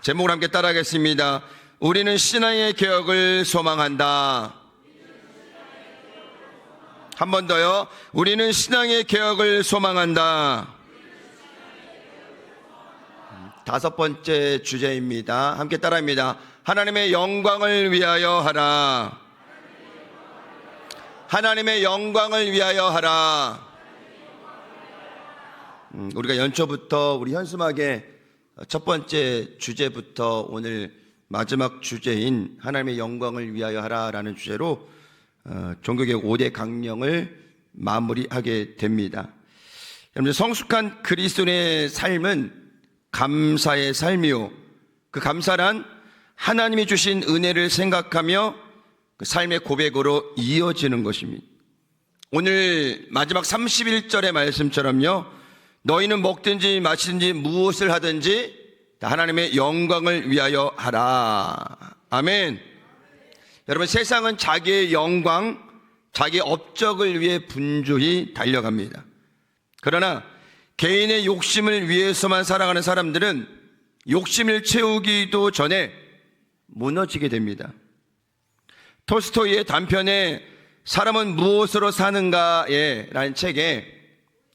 제목을 함께 따라하겠습니다. 우리는 신앙의 개혁을 소망한다. 한 번 더요. 우리는 신앙의 개혁을 소망한다. 다섯 번째 주제입니다. 함께 따라합니다. 하나님의 영광을 위하여 하라. 하나님의 영광을 위하여 하라. 우리가 연초부터 우리 현수막에 첫 번째 주제부터 오늘 마지막 주제인 하나님의 영광을 위하여 하라라는 주제로 종교개혁 5대 강령을 마무리하게 됩니다. 여러분, 성숙한 그리스도인의 삶은 감사의 삶이요, 그 감사란 하나님이 주신 은혜를 생각하며 그 삶의 고백으로 이어지는 것입니다. 오늘 마지막 31절의 말씀처럼요, 너희는 먹든지 마시든지 무엇을 하든지 다 하나님의 영광을 위하여 하라. 아멘. 여러분, 세상은 자기의 영광, 자기의 업적을 위해 분주히 달려갑니다. 그러나 개인의 욕심을 위해서만 살아가는 사람들은 욕심을 채우기도 전에 무너지게 됩니다. 톨스토이의 단편에 사람은 무엇으로 사는가에 라는 책에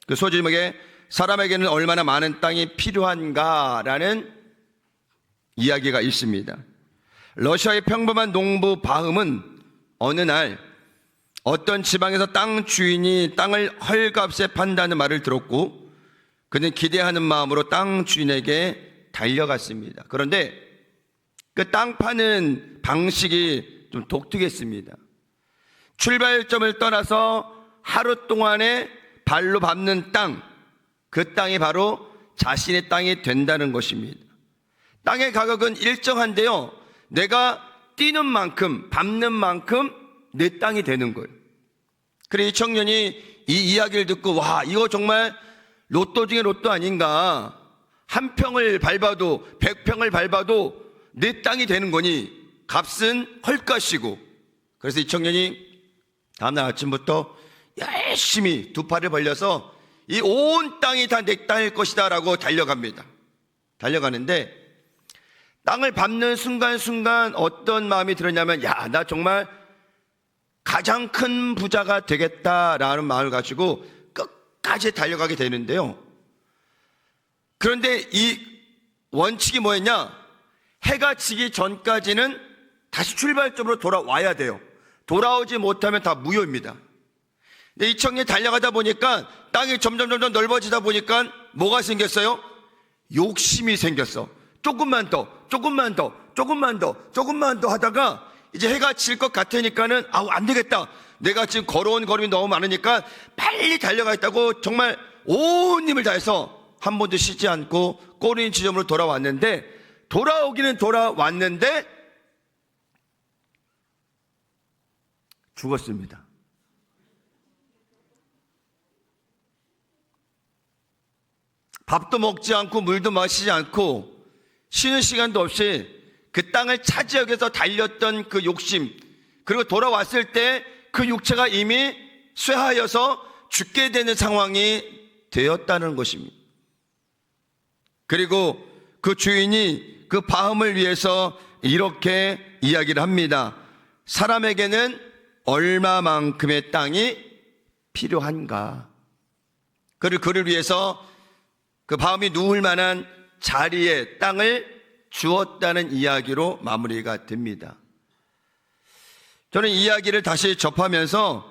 그 소제목에 사람에게는 얼마나 많은 땅이 필요한가 라는 이야기가 있습니다. 러시아의 평범한 농부 바흠은 어느 날 어떤 지방에서 땅 주인이 땅을 헐값에 판다는 말을 들었고 그는 기대하는 마음으로 땅 주인에게 달려갔습니다. 그런데 그 땅 파는 방식이 좀 독특했습니다. 출발점을 떠나서 하루 동안에 발로 밟는 땅, 그 땅이 바로 자신의 땅이 된다는 것입니다. 땅의 가격은 일정한데요, 내가 뛰는 만큼, 밟는 만큼 내 땅이 되는 거예요. 그래, 이 청년이 이 이야기를 듣고, 와, 이거 정말 로또 중에 로또 아닌가. 한 평을 밟아도 100평을 밟아도 내 땅이 되는 거니 값은 헐값이고. 그래서 이 청년이 다음날 아침부터 열심히 두 팔을 벌려서 이 온 땅이 다 내 땅일 것이다 라고 달려갑니다. 달려가는데 땅을 밟는 순간순간 어떤 마음이 들었냐면, 야, 나 정말 가장 큰 부자가 되겠다라는 마음을 가지고 끝까지 달려가게 되는데요. 그런데 이 원칙이 뭐였냐? 해가 지기 전까지는 다시 출발점으로 돌아와야 돼요. 돌아오지 못하면 다 무효입니다. 근데 이 청년이 달려가다 보니까 땅이 점점 넓어지다 보니까 뭐가 생겼어요? 욕심이 생겼어. 조금만 더 하다가 이제 해가 질 것 같으니까는 안 되겠다. 내가 지금 걸어온 걸음이 너무 많으니까 빨리 달려가겠다고 정말 온 힘을 다해서 한 번도 쉬지 않고 꼬리인 지점으로 돌아왔는데, 돌아오기는 돌아왔는데 죽었습니다. 밥도 먹지 않고 물도 마시지 않고 쉬는 시간도 없이 그 땅을 차지하기 위해서 달렸던 그 욕심, 그리고 돌아왔을 때 그 육체가 이미 쇠하여서 죽게 되는 상황이 되었다는 것입니다. 그리고 그 주인이 그 바흠을 위해서 이렇게 이야기를 합니다. 사람에게는 얼마만큼의 땅이 필요한가? 그를 위해서 그 바흠이 누울 만한 자리에 땅을 주었다는 이야기로 마무리가 됩니다. 저는 이 이야기를 다시 접하면서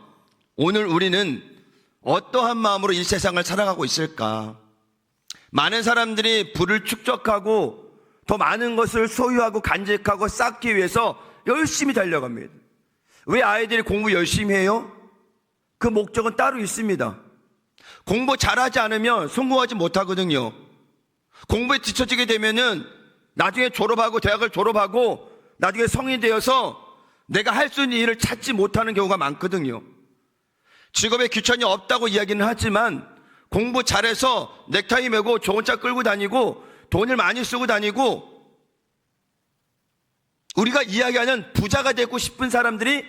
오늘 우리는 어떠한 마음으로 이 세상을 살아가고 있을까? 많은 사람들이 부를 축적하고 더 많은 것을 소유하고 간직하고 쌓기 위해서 열심히 달려갑니다. 왜 아이들이 공부 열심히 해요? 그 목적은 따로 있습니다. 공부 잘하지 않으면 성공하지 못하거든요. 공부에 뒤처지게 되면은 나중에 졸업하고 대학을 졸업하고 나중에 성인이 되어서 내가 할 수 있는 일을 찾지 못하는 경우가 많거든요. 직업에 귀천이 없다고 이야기는 하지만 공부 잘해서 넥타이 매고 좋은 차 끌고 다니고 돈을 많이 쓰고 다니고 우리가 이야기하는 부자가 되고 싶은 사람들이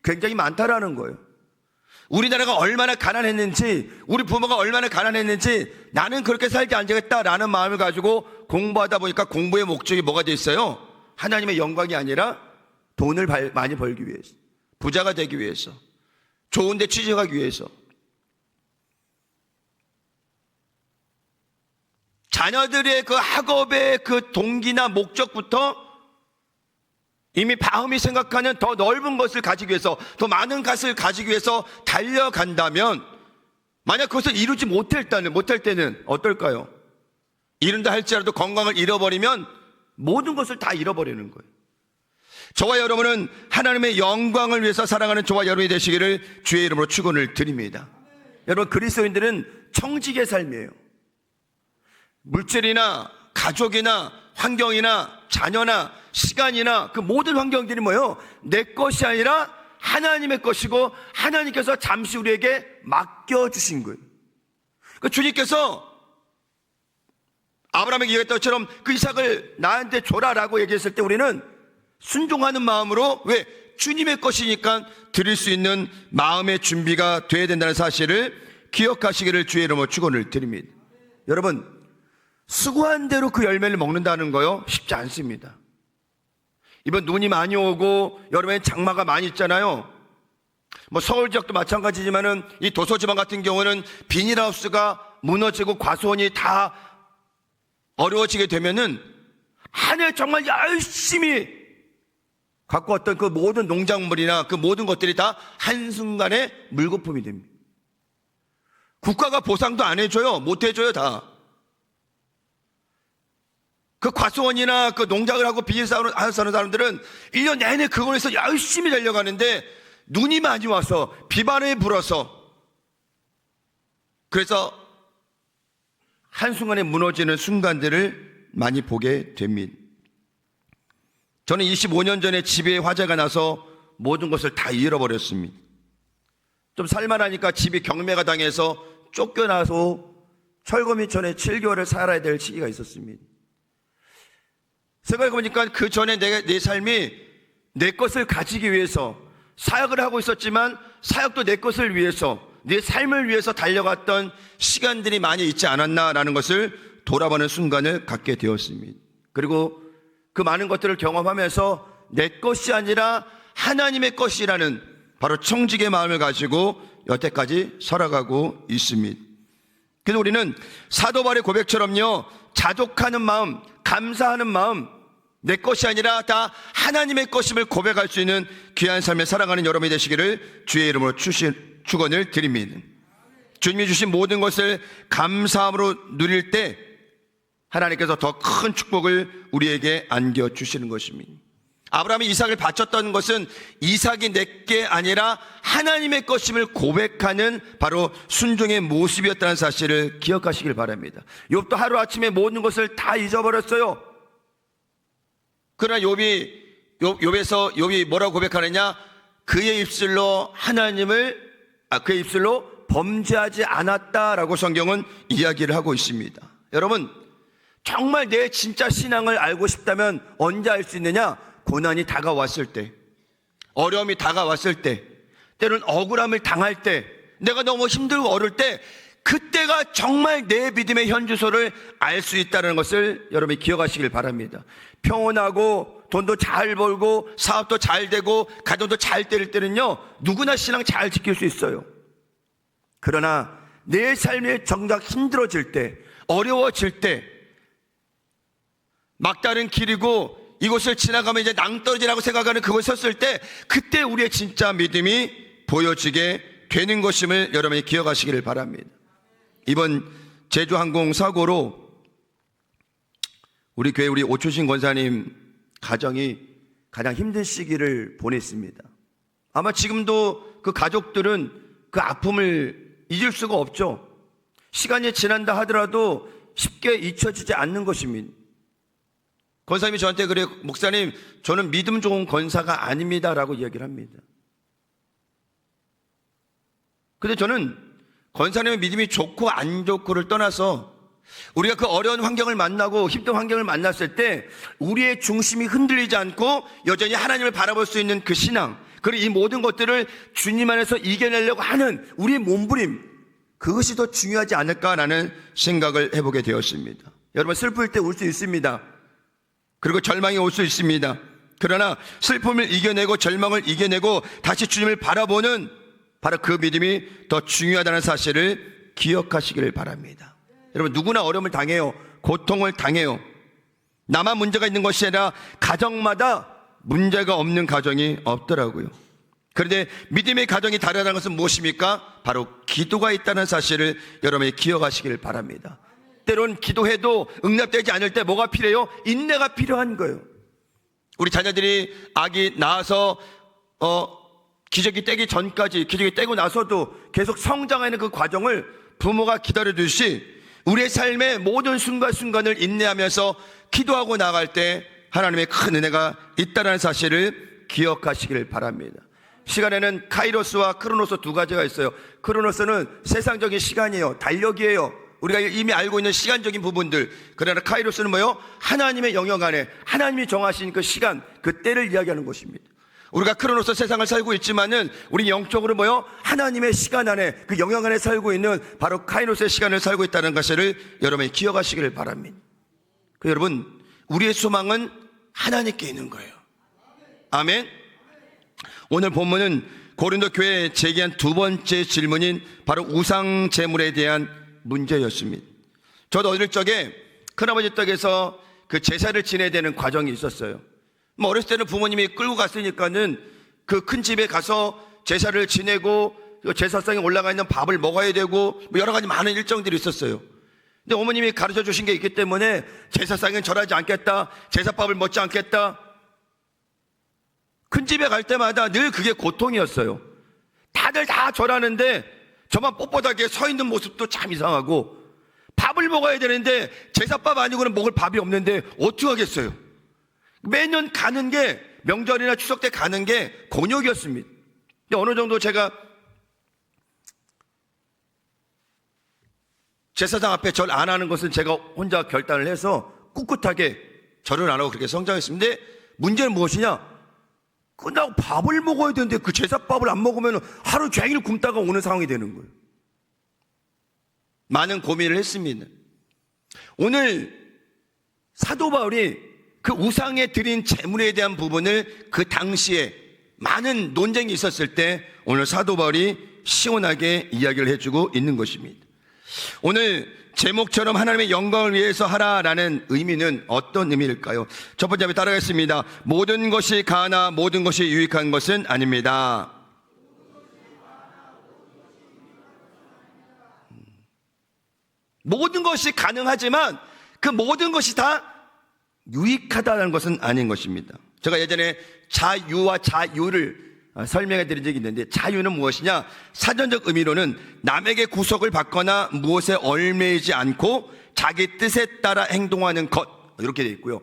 굉장히 많다라는 거예요. 우리나라가 얼마나 가난했는지, 우리 부모가 얼마나 가난했는지 나는 그렇게 살지 안 되겠다라는 마음을 가지고 공부하다 보니까 공부의 목적이 뭐가 돼 있어요? 하나님의 영광이 아니라 돈을 많이 벌기 위해서, 부자가 되기 위해서, 좋은 데 취직하기 위해서. 자녀들의 그 학업의 그 동기나 목적부터 이미 바음이 생각하는 더 넓은 것을 가지기 위해서, 더 많은 것을 가지기 위해서 달려간다면, 만약 그것을 이루지 못할 때는 어떨까요? 이룬다 할지라도 건강을 잃어버리면 모든 것을 다 잃어버리는 거예요. 저와 여러분은 하나님의 영광을 위해서 살아가는 저와 여러분이 되시기를 주의 이름으로 축원을 드립니다. 여러분, 그리스도인들은 청직의 삶이에요. 물질이나 가족이나 환경이나 자녀나 시간이나 그 모든 환경들이 뭐예요? 내 것이 아니라 하나님의 것이고, 하나님께서 잠시 우리에게 맡겨주신 거예요. 그러니까 주님께서 아브라함에게 얘기했던 것처럼 그 이삭을 나한테 줘라라고 얘기했을 때 우리는 순종하는 마음으로, 왜? 주님의 것이니까 드릴 수 있는 마음의 준비가 돼야 된다는 사실을 기억하시기를 주의 이름으로 축원을 드립니다. 여러분, 수고한 대로 그 열매를 먹는다는 거요, 쉽지 않습니다. 이번 눈이 많이 오고 여름에 장마가 많이 있잖아요. 뭐 서울 지역도 마찬가지지만은 이 도서지방 같은 경우는 비닐하우스가 무너지고 과수원이 다 어려워지게 되면은 한 해 정말 열심히 갖고 왔던 그 모든 농작물이나 그 모든 것들이 다 한순간에 물거품이 됩니다. 국가가 보상도 안 해줘요. 못 해줘요, 다. 그 과수원이나 그 농작을 하고 비닐사업을 하는 사람들은 1년 내내 그걸 해서 열심히 달려가는데 눈이 많이 와서 비바람이 불어서, 그래서 한순간에 무너지는 순간들을 많이 보게 됩니다. 저는 25년 전에 집에 화재가 나서 모든 것을 다 잃어버렸습니다. 좀 살만하니까 집이 경매가 당해서 쫓겨나서 철거미천에 7개월을 살아야 될 시기가 있었습니다. 생각해보니까 그 전에 내 삶이 내 것을 가지기 위해서 사역을 하고 있었지만, 사역도 내 것을 위해서, 내 삶을 위해서 달려갔던 시간들이 많이 있지 않았나라는 것을 돌아보는 순간을 갖게 되었습니다. 그리고 그 많은 것들을 경험하면서 내 것이 아니라 하나님의 것이라는 바로 청직의 마음을 가지고 여태까지 살아가고 있습니다. 그래서 우리는 사도 바울의 고백처럼요, 자족하는 마음, 감사하는 마음, 내 것이 아니라 다 하나님의 것임을 고백할 수 있는 귀한 삶에 살아가는 여러분이 되시기를 주의 이름으로 축원을 드립니다. 주님이 주신 모든 것을 감사함으로 누릴 때 하나님께서 더 큰 축복을 우리에게 안겨주시는 것입니다. 아브라함이 이삭을 바쳤던 것은 이삭이 내게 아니라 하나님의 것임을 고백하는 바로 순종의 모습이었다는 사실을 기억하시길 바랍니다. 욥도 하루아침에 모든 것을 다 잊어버렸어요. 그러나 욥에서 욥이 뭐라고 고백하느냐? 그의 입술로 그의 입술로 범죄하지 않았다라고 성경은 이야기를 하고 있습니다. 여러분, 정말 내 진짜 신앙을 알고 싶다면 언제 알 수 있느냐? 고난이 다가왔을 때, 어려움이 다가왔을 때, 때로는 억울함을 당할 때, 내가 너무 힘들고 어려울 때, 그때가 정말 내 믿음의 현주소를 알 수 있다는 것을 여러분이 기억하시길 바랍니다. 평온하고 돈도 잘 벌고 사업도 잘 되고 가정도 잘 될 때는요, 누구나 신앙 잘 지킬 수 있어요. 그러나 내 삶이 정작 힘들어질 때, 어려워질 때, 막다른 길이고 이곳을 지나가면 이제 낭떠러지라고 생각하는 그곳에 섰을 때, 그때 우리의 진짜 믿음이 보여지게 되는 것임을 여러분이 기억하시기를 바랍니다. 이번 제주항공 사고로 우리 교회 우리 오초신 권사님 가정이 가장 힘든 시기를 보냈습니다. 아마 지금도 그 가족들은 그 아픔을 잊을 수가 없죠. 시간이 지난다 하더라도 쉽게 잊혀지지 않는 것입니다. 권사님이 저한테 그래, 목사님, 저는 믿음 좋은 권사가 아닙니다 라고 이야기를 합니다. 근데 저는 권사님의 믿음이 좋고 안 좋고를 떠나서 우리가 그 어려운 환경을 만나고 힘든 환경을 만났을 때 우리의 중심이 흔들리지 않고 여전히 하나님을 바라볼 수 있는 그 신앙, 그리고 이 모든 것들을 주님 안에서 이겨내려고 하는 우리의 몸부림, 그것이 더 중요하지 않을까라는 생각을 해보게 되었습니다. 여러분, 슬플 때 울 수 있습니다. 그리고 절망이 올 수 있습니다. 그러나 슬픔을 이겨내고 절망을 이겨내고 다시 주님을 바라보는 바로 그 믿음이 더 중요하다는 사실을 기억하시기를 바랍니다. 여러분, 누구나 어려움을 당해요. 고통을 당해요. 나만 문제가 있는 것이 아니라 가정마다 문제가 없는 가정이 없더라고요. 그런데 믿음의 가정이 다르다는 것은 무엇입니까? 바로 기도가 있다는 사실을 여러분이 기억하시길 바랍니다. 때론 기도해도 응답되지 않을 때 뭐가 필요해요? 인내가 필요한 거예요. 우리 자녀들이 아기 낳아서 기저귀 떼기 전까지, 기저귀 떼고 나서도 계속 성장하는 그 과정을 부모가 기다려주듯이 우리의 삶의 모든 순간순간을 인내하면서 기도하고 나갈 때 하나님의 큰 은혜가 있다는 사실을 기억하시길 바랍니다. 시간에는 카이로스와 크로노스 두 가지가 있어요. 크로노스는 세상적인 시간이에요. 달력이에요. 우리가 이미 알고 있는 시간적인 부분들. 그러나 카이로스는 뭐예요? 하나님의 영역 안에 하나님이 정하신 그 시간, 그 때를 이야기하는 것입니다. 우리가 크로노스 세상을 살고 있지만은 우리 영적으로 뭐예요? 하나님의 시간 안에, 그 영역 안에 살고 있는 바로 카이로스의 시간을 살고 있다는 것을 여러분이 기억하시기를 바랍니다. 여러분, 우리의 소망은 하나님께 있는 거예요. 아멘. 오늘 본문은 고린도 교회에 제기한 두 번째 질문인 바로 우상 제물에 대한 문제였습니다. 저도 어릴 적에 큰아버지 댁에서 그 제사를 지내야 되는 과정이 있었어요. 어렸을 때는 부모님이 끌고 갔으니까는 그 큰 집에 가서 제사를 지내고 제사상에 올라가 있는 밥을 먹어야 되고 여러 가지 많은 일정들이 있었어요. 근데 어머님이 가르쳐 주신 게 있기 때문에 제사상엔 절하지 않겠다, 제사밥을 먹지 않겠다. 큰 집에 갈 때마다 늘 그게 고통이었어요. 다들 다 절하는데 저만 뻣뻣하게 서 있는 모습도 참 이상하고, 밥을 먹어야 되는데 제사밥 아니고는 먹을 밥이 없는데 어떻게 하겠어요? 매년 가는 게, 명절이나 추석 때 가는 게 곤욕이었습니다. 근데 어느 정도 제가 제사장 앞에 절 안 하는 것은 제가 혼자 결단을 해서 꿋꿋하게 절을 안 하고 그렇게 성장했습니다. 근데 문제는 무엇이냐? 끝나고 밥을 먹어야 되는데 그 제사밥을 안 먹으면 하루 종일 굶다가 오는 상황이 되는 거예요. 많은 고민을 했습니다. 오늘 사도 바울이 그 우상에 드린 제물에 대한 부분을 그 당시에 많은 논쟁이 있었을 때 오늘 사도 바울이 시원하게 이야기를 해주고 있는 것입니다. 오늘 제목처럼 하나님의 영광을 위해서 하라라는 의미는 어떤 의미일까요? 첫 번째 한번 따라하겠습니다. 모든 것이 가나 모든 것이 유익한 것은 아닙니다. 모든 것이 가능하지만 그 모든 것이 다 유익하다는 것은 아닌 것입니다. 제가 예전에 자유와 자유를 설명해 드린 적이 있는데, 자유는 무엇이냐? 사전적 의미로는 남에게 구속을 받거나 무엇에 얽매이지 않고 자기 뜻에 따라 행동하는 것, 이렇게 되어 있고요.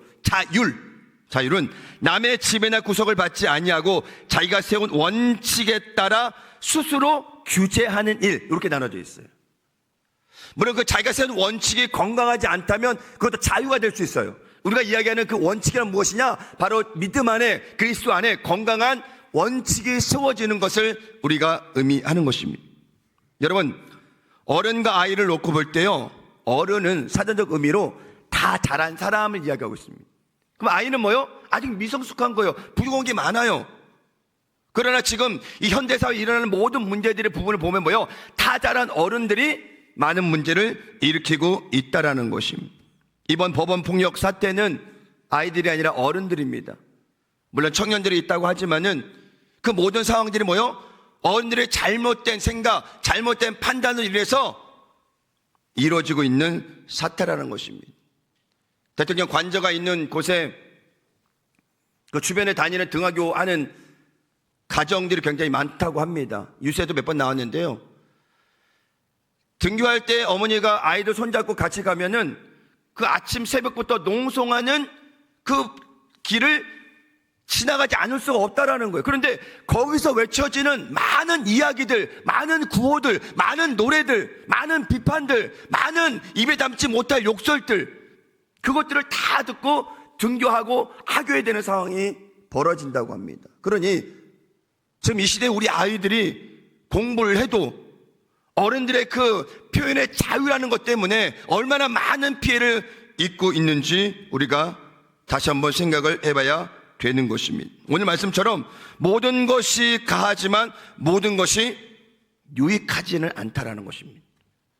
자율은 남의 지배나 구속을 받지 아니하고 자기가 세운 원칙에 따라 스스로 규제하는 일, 이렇게 나눠져 있어요. 물론 그 자기가 세운 원칙이 건강하지 않다면 그것도 자유가 될 수 있어요. 우리가 이야기하는 그 원칙이란 무엇이냐? 바로 믿음 안에, 그리스도 안에 건강한 원칙이 세워지는 것을 우리가 의미하는 것입니다. 여러분, 어른과 아이를 놓고 볼 때요, 어른은 사전적 의미로 다 자란 사람을 이야기하고 있습니다. 그럼 아이는 뭐요? 아직 미성숙한 거예요. 부족한 게 많아요. 그러나 지금 이 현대사회에 일어나는 모든 문제들의 부분을 보면 뭐요? 다 자란 어른들이 많은 문제를 일으키고 있다라는 것입니다. 이번 법원 폭력 사태는 아이들이 아니라 어른들입니다. 물론 청년들이 있다고 하지만은 그 모든 상황들이 뭐요? 어른들의 잘못된 생각, 잘못된 판단을 인해서 이루어지고 있는 사태라는 것입니다. 대통령 관저가 있는 곳에 그 주변에 다니는 등하교 하는 가정들이 굉장히 많다고 합니다. 뉴스에도 몇 번 나왔는데요. 등교할 때 어머니가 아이들 손잡고 같이 가면은 그 아침 새벽부터 농성하는 그 길을 지나가지 않을 수가 없다라는 거예요. 그런데 거기서 외쳐지는 많은 이야기들, 많은 구호들, 많은 노래들, 많은 비판들, 많은 입에 담지 못할 욕설들, 그것들을 다 듣고 등교하고 하교해야 되는 상황이 벌어진다고 합니다. 그러니 지금 이 시대에 우리 아이들이 공부를 해도 어른들의 그 표현의 자유라는 것 때문에 얼마나 많은 피해를 입고 있는지 우리가 다시 한번 생각을 해봐야 되는 것입니다. 오늘 말씀처럼 모든 것이 가하지만 모든 것이 유익하지는 않다라는 것입니다.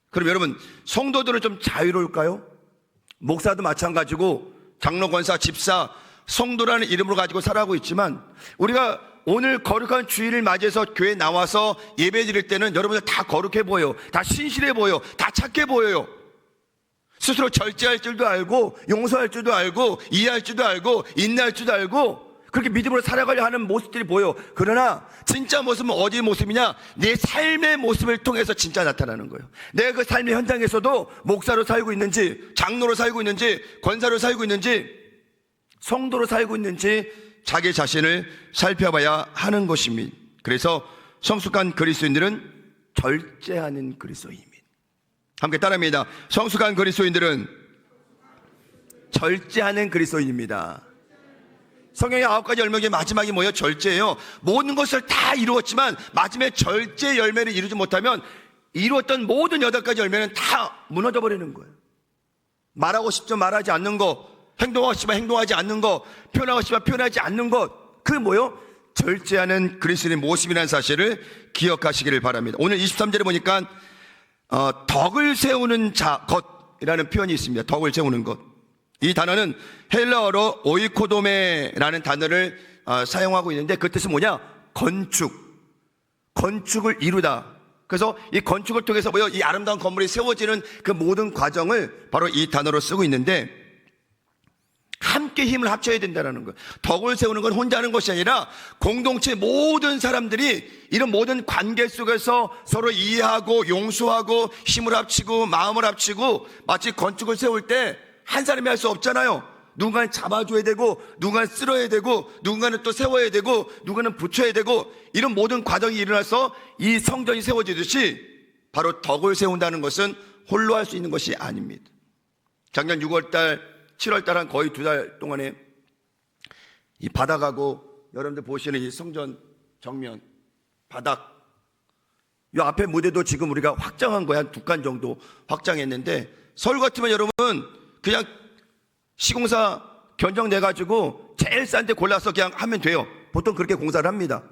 그럼 여러분, 성도들은 좀 자유로울까요? 목사도 마찬가지고 장로, 권사, 집사, 성도라는 이름으로 가지고 살아가고 있지만 우리가 오늘 거룩한 주일을 맞이해서 교회에 나와서 예배 드릴 때는 여러분들 다 거룩해 보여요. 다 신실해 보여요. 다 착해 보여요. 스스로 절제할 줄도 알고 용서할 줄도 알고 이해할 줄도 알고 인내할 줄도 알고 그렇게 믿음으로 살아가려 하는 모습들이 보여. 그러나 진짜 모습은 어디의 모습이냐? 내 삶의 모습을 통해서 진짜 나타나는 거예요. 내가 그 삶의 현장에서도 목사로 살고 있는지, 장로로 살고 있는지, 권사로 살고 있는지, 성도로 살고 있는지 자기 자신을 살펴봐야 하는 것입니다. 그래서 성숙한 그리스도인들은 절제하는 그리스도인입니다. 함께 따라합니다. 성숙한 그리스도인들은 절제하는 그리스도인입니다. 성경의 9가지 열매 중에 마지막이 뭐예요? 절제예요. 모든 것을 다 이루었지만 마지막에 절제 열매를 이루지 못하면 이루었던 모든 8가지 열매는 다 무너져 버리는 거예요. 말하고 싶지만 말하지 않는 것, 행동하고 싶지만 행동하지 않는 것, 표현하고 싶지만 표현하지 않는 것, 그게 뭐예요? 절제하는 그리스도인의 모습이라는 사실을 기억하시기를 바랍니다. 오늘 23절에 보니까 덕을 세우는 것이라는 표현이 있습니다. 덕을 세우는 것. 이 단어는 헬라어로 오이코도메라는 단어를 사용하고 있는데 그 뜻은 뭐냐? 건축을 이루다. 그래서 이 건축을 통해서 뭐요? 이 아름다운 건물이 세워지는 그 모든 과정을 바로 이 단어로 쓰고 있는데 함께 힘을 합쳐야 된다는 거예요. 덕을 세우는 건 혼자 하는 것이 아니라 공동체 모든 사람들이 이런 모든 관계 속에서 서로 이해하고 용서하고 힘을 합치고 마음을 합치고 마치 건축을 세울 때 한 사람이 할 수 없잖아요. 누군가는 잡아줘야 되고 누군가는 쓸어야 되고 누군가는 또 세워야 되고 누군가는 붙여야 되고 이런 모든 과정이 일어나서 이 성전이 세워지듯이 바로 덕을 세운다는 것은 홀로 할 수 있는 것이 아닙니다. 작년 6월달 7월달 한 거의 2달 동안에 이 바닥하고 여러분들 보시는 이 성전 정면 바닥 이 앞에 무대도 지금 우리가 확장한 거야. 한 2칸 정도 확장했는데 서울 같으면 여러분 그냥 시공사 견적 내가지고 제일 싼 데 골라서 그냥 하면 돼요. 보통 그렇게 공사를 합니다.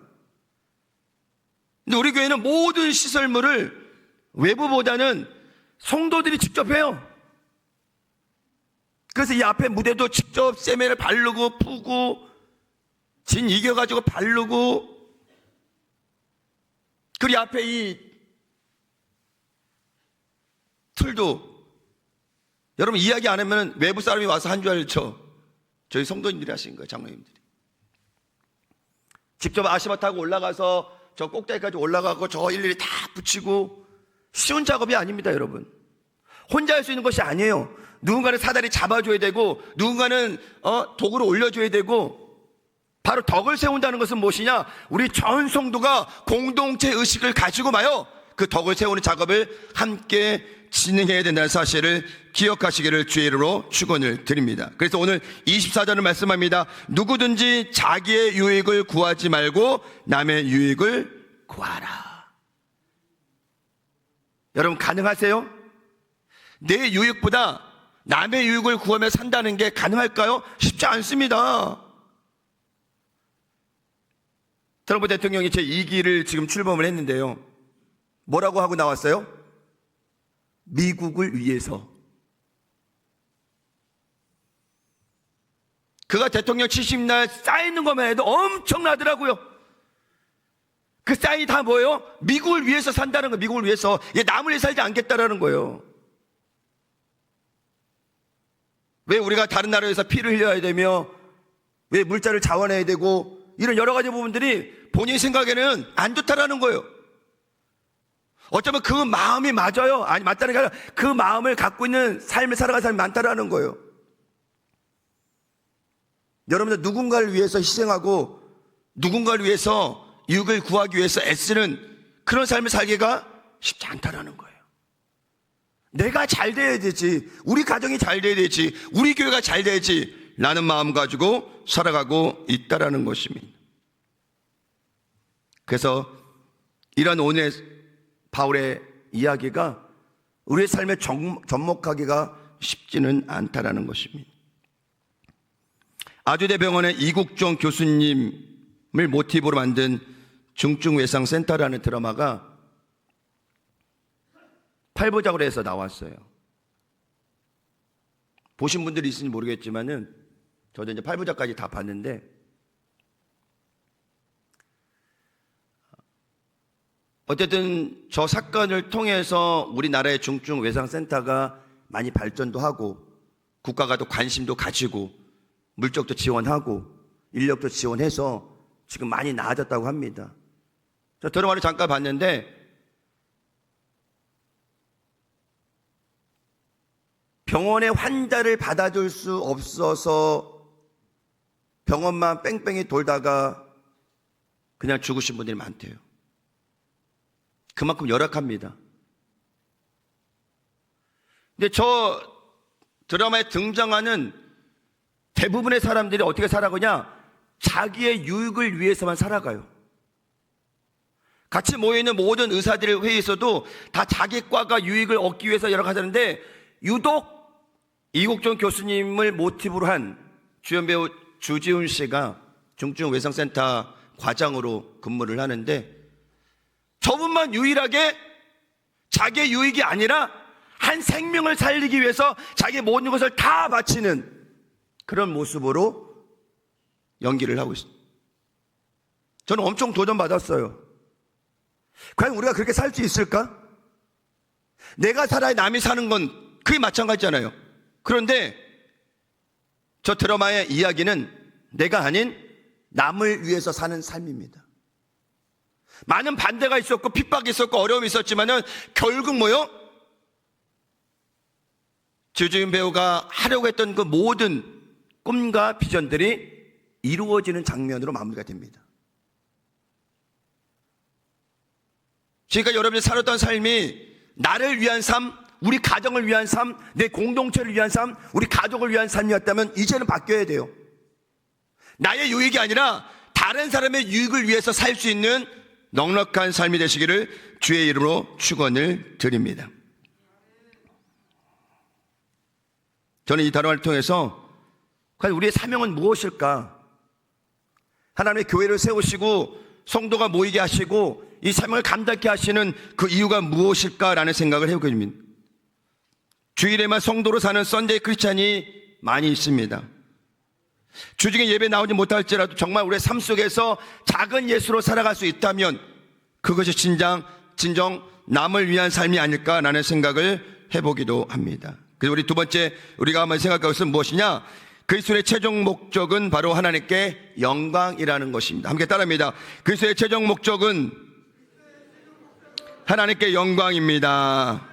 근데 우리 교회는 모든 시설물을 외부보다는 성도들이 직접 해요. 그래서 이 앞에 무대도 직접 세면을 바르고 푸고 진 이겨가지고 바르고 그리고 앞에 이 틀도 여러분 이야기 안 하면 외부 사람이 와서 한 줄 알죠. 저희 성도님들이 하신 거예요. 장로님들이 직접 아시마 타고 올라가서 저 꼭대기까지 올라가고 저 일일이 다 붙이고 쉬운 작업이 아닙니다. 여러분 혼자 할 수 있는 것이 아니에요. 누군가는 사다리 잡아줘야 되고 누군가는 도구를 올려줘야 되고 바로 덕을 세운다는 것은 무엇이냐? 우리 전 성도가 공동체 의식을 가지고 마요 그 덕을 세우는 작업을 함께 진행해야 된다는 사실을 기억하시기를 주의 이름으로 축원을 드립니다. 그래서 오늘 24절을 말씀합니다. 누구든지 자기의 유익을 구하지 말고 남의 유익을 구하라. 여러분 가능하세요? 내 유익보다 남의 유익을 구하며 산다는 게 가능할까요? 쉽지 않습니다. 트럼프 대통령이 제2기를 지금 출범을 했는데요. 뭐라고 하고 나왔어요? 미국을 위해서. 그가 대통령 70날 쌓이는 것만 해도 엄청나더라고요. 그 쌓이 다 뭐예요? 미국을 위해서 산다는 거예요. 미국을 위해서. 얘 남을 위해 살지 않겠다라는 거예요. 왜 우리가 다른 나라에서 피를 흘려야 되며 왜 물자를 자원해야 되고 이런 여러 가지 부분들이 본인 생각에는 안 좋다라는 거예요. 어쩌면 그 마음이 맞아요. 아니 맞다는 게 아니라 그 마음을 갖고 있는 삶을 살아가는 사람이 많다라는 거예요. 여러분들 누군가를 위해서 희생하고 누군가를 위해서 유익을 구하기 위해서 애쓰는 그런 삶을 살기가 쉽지 않다라는 거예요. 내가 잘 돼야 되지, 우리 가정이 잘 돼야 되지, 우리 교회가 잘 돼야지 라는 마음 가지고 살아가고 있다라는 것입니다. 그래서 이런 오늘 바울의 이야기가 우리의 삶에 접목하기가 쉽지는 않다라는 것입니다. 아주대병원의 이국종 교수님을 모티브로 만든 중증외상센터라는 드라마가 8부작으로 해서 나왔어요. 보신 분들이 있을지 모르겠지만은 저도 이제 8부작까지 다 봤는데, 어쨌든 저 사건을 통해서 우리나라의 중증외상센터가 많이 발전도 하고 국가가 또 관심도 가지고 물적도 지원하고 인력도 지원해서 지금 많이 나아졌다고 합니다. 저 드라마를 잠깐 봤는데 병원에 환자를 받아줄 수 없어서 병원만 뺑뺑이 돌다가 그냥 죽으신 분들이 많대요. 그만큼 열악합니다. 근데 저 드라마에 등장하는 대부분의 사람들이 어떻게 살아가냐? 자기의 유익을 위해서만 살아가요. 같이 모여있는 모든 의사들의 회의에서도 다 자기 과가 유익을 얻기 위해서 여러 가지 하는데, 유독 이국종 교수님을 모티브로 한 주연 배우 주지훈 씨가 중증외상센터 과장으로 근무를 하는데, 저분만 유일하게 자기의 유익이 아니라 한 생명을 살리기 위해서 자기의 모든 것을 다 바치는 그런 모습으로 연기를 하고 있습니다. 저는 엄청 도전받았어요. 과연 우리가 그렇게 살 수 있을까? 내가 살아야 남이 사는 건 그게 마찬가지잖아요. 그런데 저 드라마의 이야기는 내가 아닌 남을 위해서 사는 삶입니다. 많은 반대가 있었고 핍박이 있었고 어려움이 있었지만은 결국 뭐요? 주지훈 배우가 하려고 했던 그 모든 꿈과 비전들이 이루어지는 장면으로 마무리가 됩니다. 그러니까 여러분이 살았던 삶이 나를 위한 삶, 우리 가정을 위한 삶, 내 공동체를 위한 삶, 우리 가족을 위한 삶이었다면 이제는 바뀌어야 돼요. 나의 유익이 아니라 다른 사람의 유익을 위해서 살 수 있는 넉넉한 삶이 되시기를 주의 이름으로 축원을 드립니다. 저는 이 단어를 통해서 과연 우리의 사명은 무엇일까? 하나님의 교회를 세우시고 성도가 모이게 하시고 이 사명을 감당케 하시는 그 이유가 무엇일까라는 생각을 해보게 됩니다. 주일에만 성도로 사는 썬데이 크리스찬이 많이 있습니다. 주중에 예배 나오지 못할지라도 정말 우리의 삶 속에서 작은 예수로 살아갈 수 있다면 그것이 진정 남을 위한 삶이 아닐까라는 생각을 해보기도 합니다. 그리고 우리 두 번째 우리가 한번 생각할 것은 무엇이냐? 그리스도의 최종 목적은 바로 하나님께 영광이라는 것입니다. 함께 따라합니다. 그리스도의 최종 목적은 하나님께 영광입니다.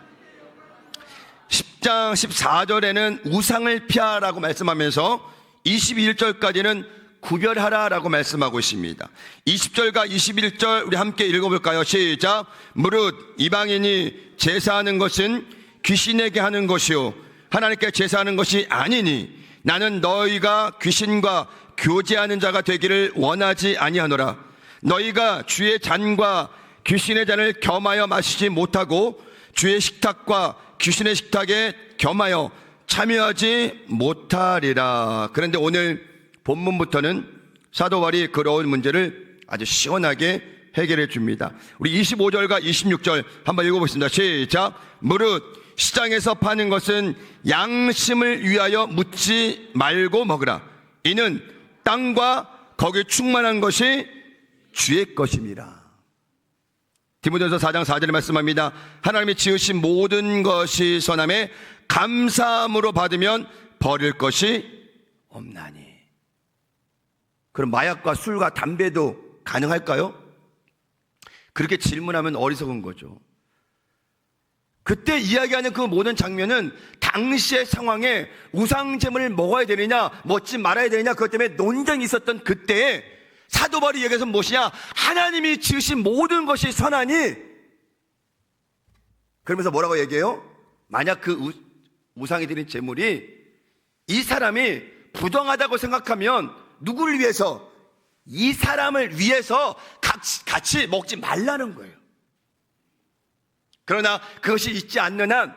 10장 14절에는 우상을 피하라고 말씀하면서 21절까지는 구별하라라고 말씀하고 있습니다. 20절과 21절 우리 함께 읽어볼까요? 시작. 무릇 이방인이 제사하는 것은 귀신에게 하는 것이요 하나님께 제사하는 것이 아니니 나는 너희가 귀신과 교제하는 자가 되기를 원하지 아니하노라. 너희가 주의 잔과 귀신의 잔을 겸하여 마시지 못하고 주의 식탁과 귀신의 식탁에 겸하여 참여하지 못하리라. 그런데 오늘 본문부터는 사도 바울이 그러한 문제를 아주 시원하게 해결해 줍니다. 우리 25절과 26절 한번 읽어보겠습니다. 시작. 무릇 시장에서 파는 것은 양심을 위하여 묻지 말고 먹으라. 이는 땅과 거기에 충만한 것이 주의 것입니다. 디모데전서 4장 4절에 말씀합니다. 하나님이 지으신 모든 것이 선함에 감사함으로 받으면 버릴 것이 없나니. 그럼 마약과 술과 담배도 가능할까요? 그렇게 질문하면 어리석은 거죠. 그때 이야기하는 그 모든 장면은 당시의 상황에 우상제물을 먹어야 되느냐 먹지 말아야 되느냐 그것 때문에 논쟁이 있었던 그때에 사도 바울이 얘기해서 무엇이냐, 하나님이 지으신 모든 것이 선하니, 그러면서 뭐라고 얘기해요? 만약 그 우상이 드린 제물이 이 사람이 부정하다고 생각하면 누구를 위해서? 이 사람을 위해서 같이 먹지 말라는 거예요. 그러나 그것이 있지 않는 한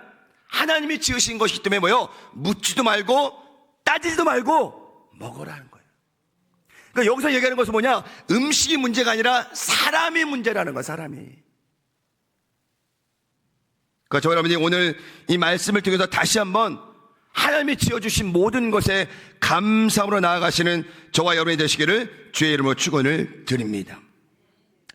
하나님이 지으신 것이기 때문에 뭐요? 묻지도 말고 따지지도 말고 먹으라는 거예요. 그러니까 여기서 얘기하는 것은 뭐냐? 음식이 문제가 아니라 사람이 문제라는 거예요. 사람이. 그러니까 저와 여러분이 오늘 이 말씀을 통해서 다시 한번 하나님이 지어주신 모든 것에 감사함으로 나아가시는 저와 여러분이 되시기를 주의 이름으로 축원을 드립니다.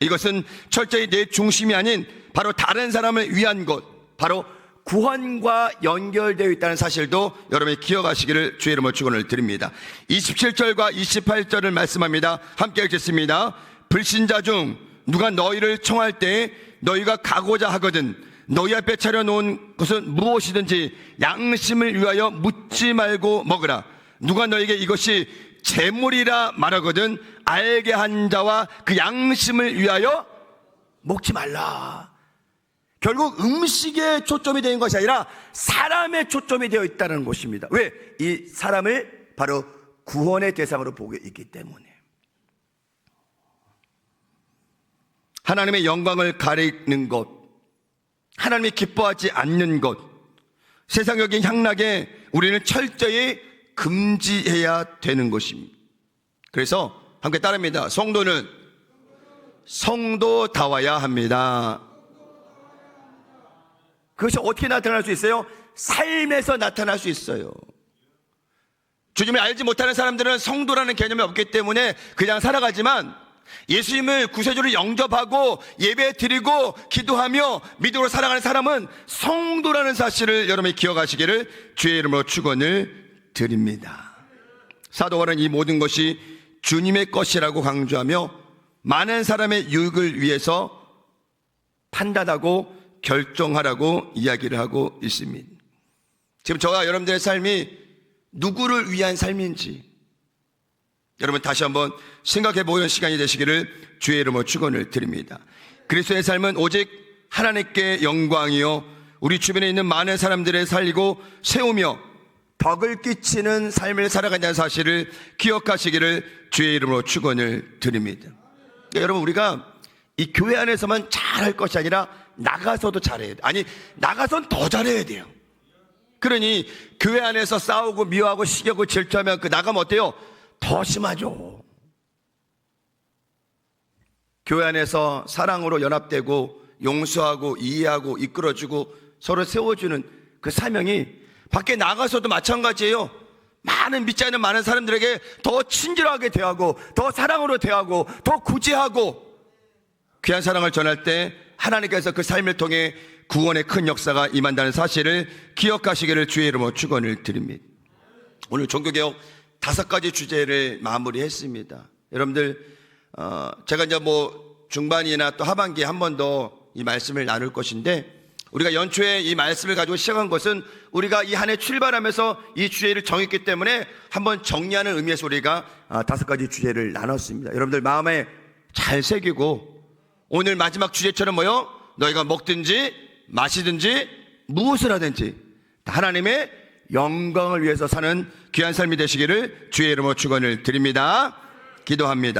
이것은 철저히 내 중심이 아닌 바로 다른 사람을 위한 것, 바로 구원과 연결되어 있다는 사실도 여러분이 기억하시기를 주의 이름으로 축원을 드립니다. 27절과 28절을 말씀합니다. 함께 읽겠습니다. 불신자 중 누가 너희를 청할 때 너희가 가고자 하거든 너희 앞에 차려놓은 것은 무엇이든지 양심을 위하여 묻지 말고 먹으라. 누가 너에게 이것이 재물이라 말하거든 알게 한 자와 그 양심을 위하여 먹지 말라. 결국 음식에 초점이 된 것이 아니라 사람에 초점이 되어 있다는 것입니다. 왜? 이 사람을 바로 구원의 대상으로 보고 있기 때문에. 하나님의 영광을 가리는 것, 하나님이 기뻐하지 않는 것, 세상적인 향락에 우리는 철저히 금지해야 되는 것입니다. 그래서 함께 따릅니다. 성도는 성도다워야 합니다. 그것이 어떻게 나타날 수 있어요? 삶에서 나타날 수 있어요. 주님을 알지 못하는 사람들은 성도라는 개념이 없기 때문에 그냥 살아가지만 예수님을 구세주로 영접하고 예배 드리고 기도하며 믿음으로 살아가는 사람은 성도라는 사실을 여러분이 기억하시기를 주의 이름으로 축원을 드립니다. 사도 바울은 이 모든 것이 주님의 것이라고 강조하며 많은 사람의 유익을 위해서 판단하고 결정하라고 이야기를 하고 있습니다. 지금 저와 여러분들의 삶이 누구를 위한 삶인지 여러분 다시 한번 생각해 보는 시간이 되시기를 주의 이름으로 축원을 드립니다. 그리스도의 삶은 오직 하나님께 영광이요 우리 주변에 있는 많은 사람들의 살리고 세우며 덕을 끼치는 삶을 살아간다는 사실을 기억하시기를 주의 이름으로 축원을 드립니다. 그러니까 여러분 우리가 이 교회 안에서만 잘할 것이 아니라 나가서도 잘해야 돼요. 아니 나가선 더 잘해야 돼요. 그러니 교회 안에서 싸우고 미워하고 시기하고 질투하면 그 나가면 어때요? 더 심하죠. 교회 안에서 사랑으로 연합되고 용서하고 이해하고 이끌어주고 서로 세워주는 그 사명이 밖에 나가서도 마찬가지예요. 많은 믿지 않는 많은 사람들에게 더 친절하게 대하고 더 사랑으로 대하고 더 구제하고 귀한 사랑을 전할 때 하나님께서 그 삶을 통해 구원의 큰 역사가 임한다는 사실을 기억하시기를 주의 이름으로 축원을 드립니다. 오늘 종교개혁 5가지 주제를 마무리했습니다. 여러분들 제가 이제 중반이나 또 하반기에 한 번 더 이 말씀을 나눌 것인데 우리가 연초에 이 말씀을 가지고 시작한 것은 우리가 이 한 해 출발하면서 이 주제를 정했기 때문에 한번 정리하는 의미에서 우리가 5가지 주제를 나눴습니다. 여러분들 마음에 잘 새기고 오늘 마지막 주제처럼 너희가 먹든지 마시든지 무엇을 하든지 하나님의 영광을 위해서 사는 귀한 삶이 되시기를 주의 이름으로 축원을 드립니다. 기도합니다.